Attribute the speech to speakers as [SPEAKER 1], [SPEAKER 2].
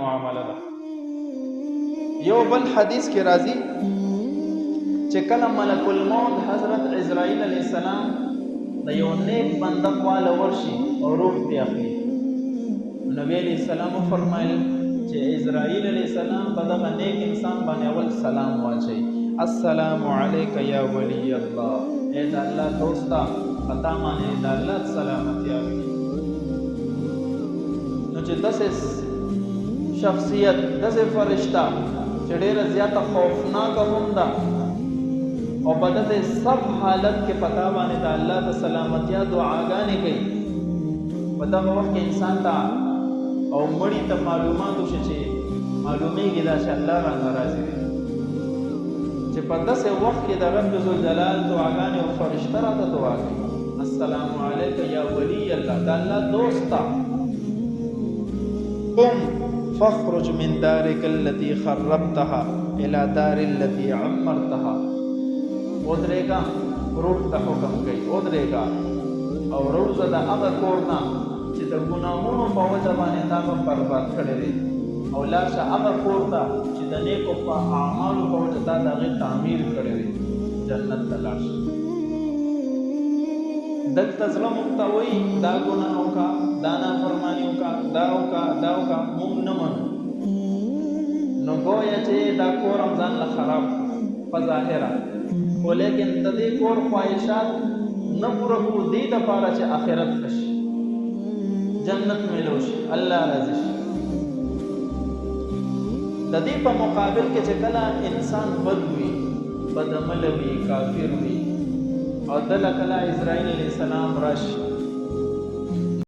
[SPEAKER 1] معامله ده. یو بل حدیث کې راځي چې کله ملک الموت حضرت عزرائیل علیه السلام د یو نیک بنده خواله ورشي او روح پرې اخلي، نبی علیه السلام فرمایل چې عزرائیل علیه السلام به دغه نیک انسان باندې اول سلام واچوي، السلام علیک یا ولی الله، ای د الله دوسته پتا باندې د الله سلامتیا وي. نو چې داسې شخصیت، داسې فرشته چې ډېره زیاته خوفناکه هم ده او په داسې سب حالت کې پتا باندې د الله د سلامتیا دعاګانې کوي، په دغه وخت کې انسان ته او مړي ته معلومات وشي چې معلومیږي دا چې الله رانه راضي دی، چې په داسې وخت کې د رب ذوالجلال دعاګانې او فرشته راته دعا کوي، السلام علیک یا ولی الله، د الله دوسته قم فاخرج من دارك التي خربتها الى دار التي عمرتها. ودرېګا روح ته حکم کوي، ودرېګا او روزه د هغه کور نه چې د ګناهونو په وجه باندې تا به برباد کړی دی، او لاړ شه هغه کور ته چې د نیکو په اعمالو په وجه تا د هغې تعمیر کړی دی، جنت ته لاړ شه. دلته زړه موږ ته وایي دا ګناه وکړه، دا نافرماني وکړه، دا وکړه، دا وکړه، موږ نه منو. نو ګویا چې دا کور هم ځان له خراب په ظاهره، خو لیکن د دې کور خواهشات نه پوره کړو دې دپاره چې آخرت ښه شي، جنت میلو شي، الله راضي شي. د دې په مقابل کې چې کله انسان بد وي، بدعمله وي، کافر وي، او دله کله عزرائیل علیه السلام راشي